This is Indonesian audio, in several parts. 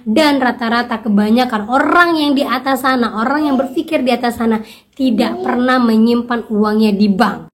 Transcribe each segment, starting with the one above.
Dan rata-rata kebanyakan orang yang di atas sana, orang yang berpikir di atas sana, tidak pernah menyimpan uangnya di bank.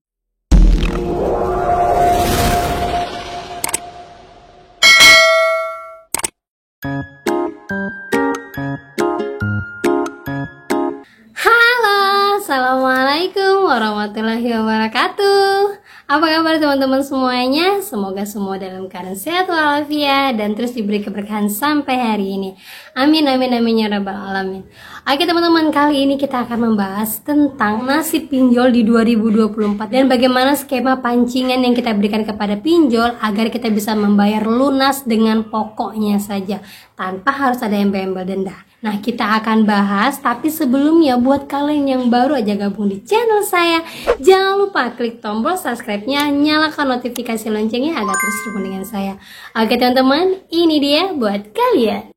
Halo, assalamualaikum warahmatullahi wabarakatuh. Apa kabar teman-teman semuanya? Semoga semua dalam keadaan sehat walafiat dan terus diberi keberkahan sampai hari ini. Amin amin amin ya rabbal alamin. Oke teman-teman, kali ini kita akan membahas tentang nasib pinjol di 2024 dan bagaimana skema pancingan yang kita berikan kepada pinjol agar kita bisa membayar lunas dengan pokoknya saja tanpa harus ada embel-embel denda. Nah, kita akan bahas, tapi sebelumnya buat kalian yang baru aja gabung di channel saya, jangan lupa klik tombol subscribe-nya, nyalakan notifikasi loncengnya agar terus berhubung dengan saya. Oke teman-teman, ini dia buat kalian.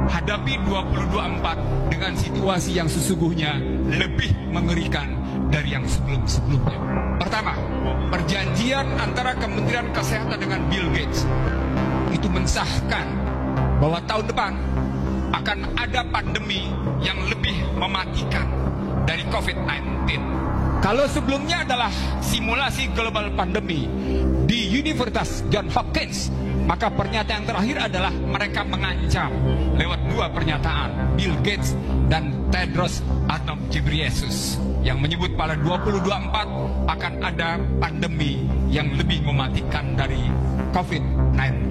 Hadapi 2024 dengan situasi yang sesungguhnya lebih mengerikan dari yang sebelum-sebelumnya. Pertama, perjanjian antara Kementerian Kesehatan dengan Bill Gates itu mensahkan bahwa tahun depan akan ada pandemi yang lebih mematikan dari COVID-19. Kalau sebelumnya adalah simulasi global pandemi di Universitas Johns Hopkins, maka pernyataan terakhir adalah mereka mengancam lewat dua pernyataan, Bill Gates dan Tedros Adhanom Ghebreyesus, yang menyebut pada 2024 akan ada pandemi yang lebih mematikan dari COVID-19.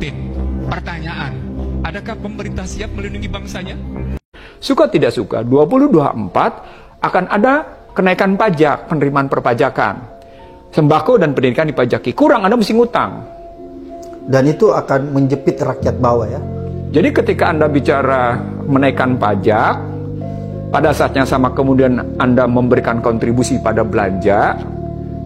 Pertanyaan, adakah pemerintah siap melindungi bangsanya? Suka tidak suka, 2024 akan ada kenaikan pajak, penerimaan perpajakan. Sembako dan pendidikan dipajaki. Kurang, Anda mesti ngutang. Dan itu akan menjepit rakyat bawah ya. Jadi ketika Anda bicara menaikkan pajak, pada saatnya sama kemudian Anda memberikan kontribusi pada belanja,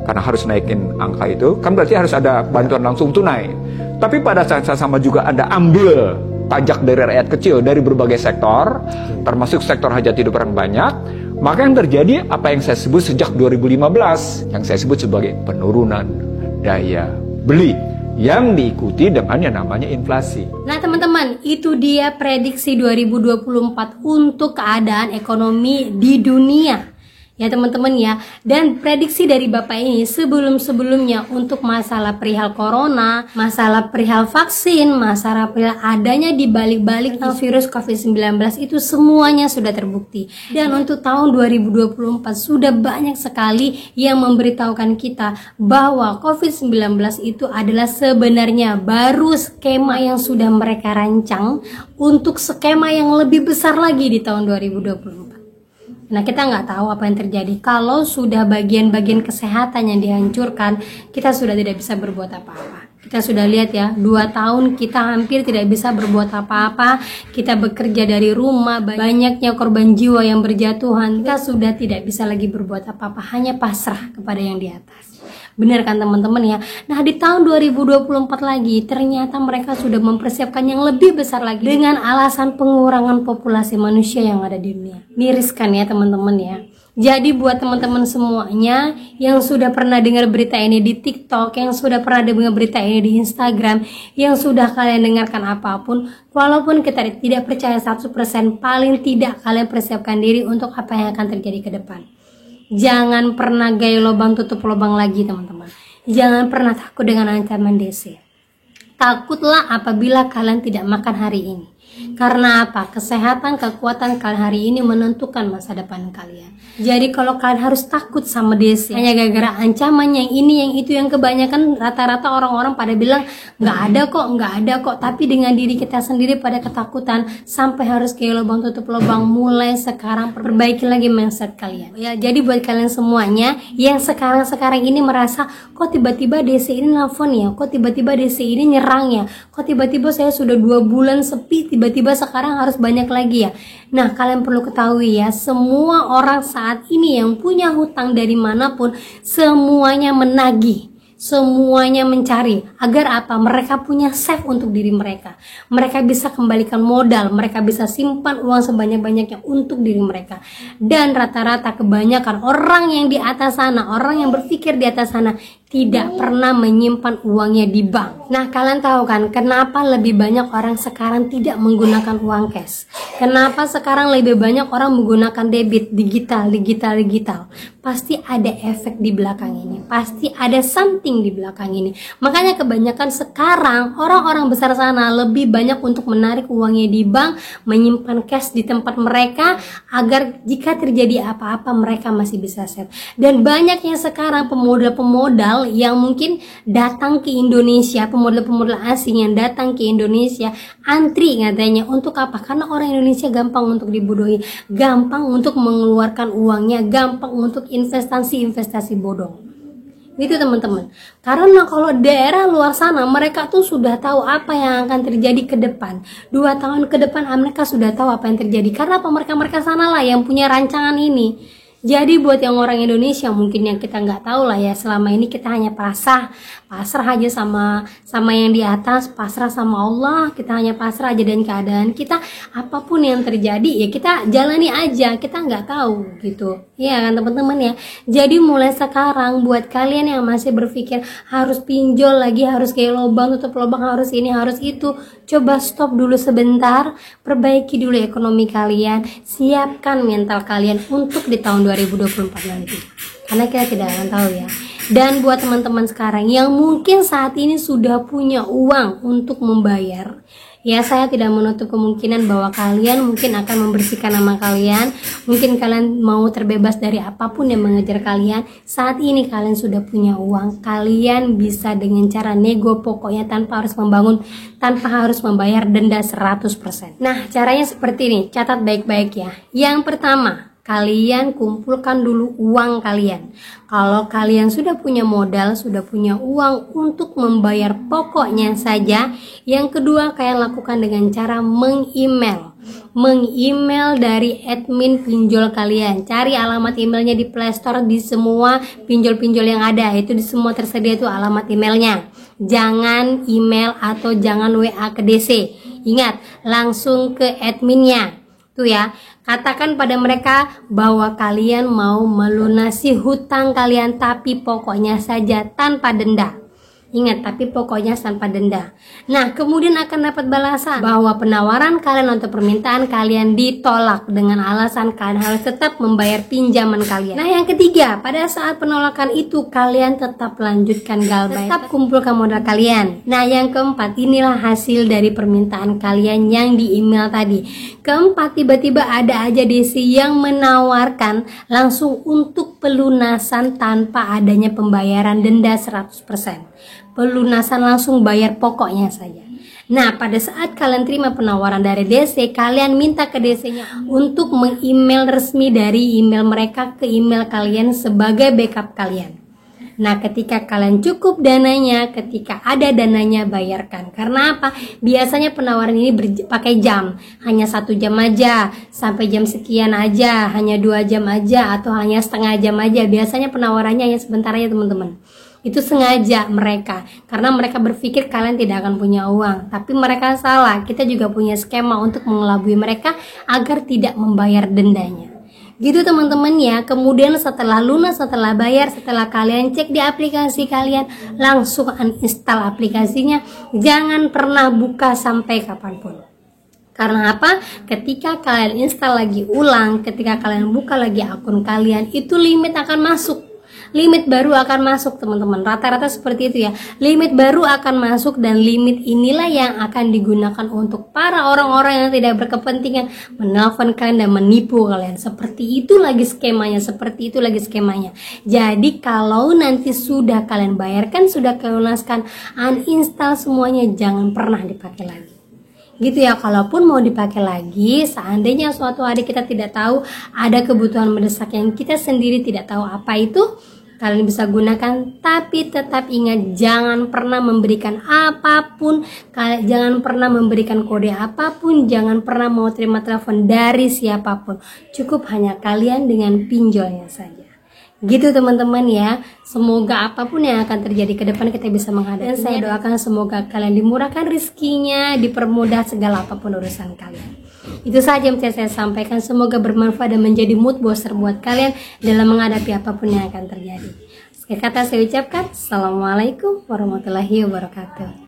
karena harus naikin angka itu, kan berarti harus ada bantuan langsung tunai. Tapi pada saat sama juga Anda ambil pajak dari rakyat kecil, dari berbagai sektor, termasuk sektor hajat hidup orang banyak, maka yang terjadi apa yang saya sebut sejak 2015, yang saya sebut sebagai penurunan daya beli, yang diikuti dengan yang namanya inflasi. Nah teman-teman, itu dia prediksi 2024 untuk keadaan ekonomi di dunia. Ya teman-teman ya, dan prediksi dari Bapak ini sebelum-sebelumnya untuk masalah perihal corona, masalah perihal vaksin, masalah perihal adanya di balik-balik virus COVID-19 itu semuanya sudah terbukti. Dan untuk tahun 2024 sudah banyak sekali yang memberitahukan kita bahwa COVID-19 itu adalah sebenarnya baru skema yang sudah mereka rancang untuk skema yang lebih besar lagi di tahun 2024. Nah, kita nggak tahu apa yang terjadi kalau sudah bagian-bagian kesehatan yang dihancurkan, kita sudah tidak bisa berbuat apa-apa. Kita sudah lihat ya, 2 tahun kita hampir tidak bisa berbuat apa-apa. Kita bekerja dari rumah, banyaknya korban jiwa yang berjatuhan. Kita sudah tidak bisa lagi berbuat apa-apa, hanya pasrah kepada yang di atas. Benar kan teman-teman ya? Nah di tahun 2024 lagi ternyata mereka sudah mempersiapkan yang lebih besar lagi dengan alasan pengurangan populasi manusia yang ada di dunia. Miris kan ya teman-teman ya? Jadi buat teman-teman semuanya yang sudah pernah dengar berita ini di TikTok, yang sudah pernah dengar berita ini di Instagram, yang sudah kalian dengarkan apapun, walaupun kita tidak percaya 100%, paling tidak kalian persiapkan diri untuk apa yang akan terjadi ke depan. Jangan pernah gaya lubang tutup lubang lagi teman-teman. Jangan pernah takut dengan ancaman DC. Takutlah apabila kalian tidak makan hari ini. Karena apa? Kesehatan, kekuatan kalian hari ini menentukan masa depan kalian. Jadi kalau kalian harus takut sama DC hanya gara-gara ancaman yang ini, yang itu, yang kebanyakan rata-rata orang-orang pada bilang nggak ada kok. Tapi dengan diri kita sendiri pada ketakutan sampai harus kayak lubang tutup lubang. Mulai sekarang perbaiki lagi mindset kalian. Ya, jadi buat kalian semuanya yang sekarang ini merasa kok tiba-tiba DC ini nelfon ya, kok tiba-tiba DC ini nyerang ya, kok tiba-tiba saya sudah 2 bulan sepi, tiba-tiba sekarang harus banyak lagi ya. Nah kalian perlu ketahui ya, semua orang saat ini yang punya hutang dari manapun, semuanya menagih, semuanya mencari agar apa? Mereka punya save untuk diri mereka. Mereka bisa kembalikan modal, mereka bisa simpan uang sebanyak-banyaknya untuk diri mereka. Dan rata-rata kebanyakan orang yang di atas sana, orang yang berpikir di atas sana, tidak pernah menyimpan uangnya di bank. Nah, kalian tahu kan kenapa lebih banyak orang sekarang tidak menggunakan uang cash? Kenapa sekarang lebih banyak orang menggunakan debit digital? Pasti ada efek di belakang ini. Pasti ada something di belakang ini. Makanya kebanyakan sekarang orang-orang besar sana lebih banyak untuk menarik uangnya di bank, menyimpan cash di tempat mereka agar jika terjadi apa-apa mereka masih bisa save. Dan banyaknya sekarang pemodal-pemodal yang mungkin datang ke Indonesia, pemodal-pemodal asing yang datang ke Indonesia antri katanya untuk apa? Karena orang Indonesia gampang untuk dibodohi, gampang untuk mengeluarkan uangnya, gampang untuk investasi bodong. Gitu teman-teman. Karena kalau daerah luar sana mereka tuh sudah tahu apa yang akan terjadi ke depan. 2 tahun ke depan mereka sudah tahu apa yang terjadi. Karena apa? Mereka sana lah yang punya rancangan ini. Jadi buat yang orang Indonesia mungkin yang kita nggak tahu lah ya, selama ini kita hanya pasrah aja sama yang di atas, pasrah sama Allah, kita hanya pasrah aja dan keadaan kita, apapun yang terjadi ya kita jalani aja, kita nggak tahu gitu ya kan teman-teman ya. Jadi mulai sekarang buat kalian yang masih berpikir harus pinjol lagi, harus kayak lubang tutup lubang, harus ini harus itu, coba stop dulu sebentar, perbaiki dulu ekonomi kalian, siapkan mental kalian untuk di tahun 2024 nanti, karena kita tidak akan tahu ya. Dan buat teman-teman sekarang yang mungkin saat ini sudah punya uang untuk membayar, ya saya tidak menutup kemungkinan bahwa kalian mungkin akan membersihkan nama kalian, mungkin kalian mau terbebas dari apapun yang mengejar kalian. Saat ini kalian sudah punya uang, kalian bisa dengan cara nego pokoknya tanpa harus membayar denda 100%. Nah, caranya seperti ini, catat baik-baik ya. Yang pertama, kalian kumpulkan dulu uang kalian. Kalau kalian sudah punya modal, sudah punya uang untuk membayar pokoknya saja. Yang kedua, kalian lakukan dengan cara meng-email dari admin pinjol kalian. Cari alamat emailnya di Playstore, di semua pinjol-pinjol yang ada, itu di semua tersedia itu alamat emailnya. Jangan email atau jangan WA ke DC. Ingat, langsung ke adminnya. Tuh ya, katakan pada mereka bahwa kalian mau melunasi hutang kalian, tapi pokoknya saja tanpa denda. Ingat, tapi pokoknya tanpa denda. Nah, kemudian akan dapat balasan bahwa penawaran kalian atau permintaan kalian ditolak dengan alasan kalian harus tetap membayar pinjaman kalian. Nah, yang ketiga, pada saat penolakan itu kalian tetap lanjutkan galbay, tetap kumpulkan modal kalian. Nah, yang keempat, inilah hasil dari permintaan kalian yang di email tadi. Keempat, tiba-tiba ada aja DC yang menawarkan langsung untuk pelunasan tanpa adanya pembayaran denda 100%. Pelunasan langsung bayar pokoknya saja. Nah, pada saat kalian terima penawaran dari DC, kalian minta ke DC-nya untuk meng-email resmi dari email mereka ke email kalian sebagai backup kalian. Nah, ketika kalian cukup dananya, ketika ada dananya, bayarkan. Karena apa? Biasanya penawaran ini pakai jam, hanya 1 jam aja, sampai jam sekian aja, hanya 2 jam aja, atau hanya setengah jam aja. Biasanya penawarannya hanya sebentar aja teman-teman. Itu sengaja mereka, karena mereka berpikir kalian tidak akan punya uang. Tapi mereka salah, kita juga punya skema untuk mengelabui mereka agar tidak membayar dendanya. Gitu teman-teman ya. Kemudian setelah lunas, setelah bayar, setelah kalian cek di aplikasi kalian, langsung uninstall aplikasinya. Jangan pernah buka sampai kapanpun. Karena apa? Ketika kalian install lagi ulang, ketika kalian buka lagi akun kalian, itu limit akan masuk. Limit baru akan masuk teman-teman, rata-rata seperti itu ya. Limit baru akan masuk, dan limit inilah yang akan digunakan untuk para orang-orang yang tidak berkepentingan menelpon kalian dan menipu kalian. Seperti itu lagi skemanya, Jadi kalau nanti sudah kalian bayarkan, sudah kalian lunaskan, uninstall semuanya, jangan pernah dipakai lagi. Gitu ya. Kalaupun mau dipakai lagi, seandainya suatu hari kita tidak tahu, ada kebutuhan mendesak yang kita sendiri tidak tahu apa itu, kalian bisa gunakan. Tapi tetap ingat, jangan pernah memberikan apapun, jangan pernah memberikan kode apapun, jangan pernah mau terima telepon dari siapapun. Cukup hanya kalian dengan pinjolnya saja. Gitu teman-teman ya. Semoga apapun yang akan terjadi ke depan kita bisa menghadapi. Dan saya doakan semoga kalian dimurahkan rezekinya, dipermudah segala apapun urusan kalian. Itu saja yang bisa saya sampaikan. Semoga bermanfaat dan menjadi mood booster buat kalian dalam menghadapi apapun yang akan terjadi. Sekali kata saya ucapkan, Assalamualaikum warahmatullahi wabarakatuh.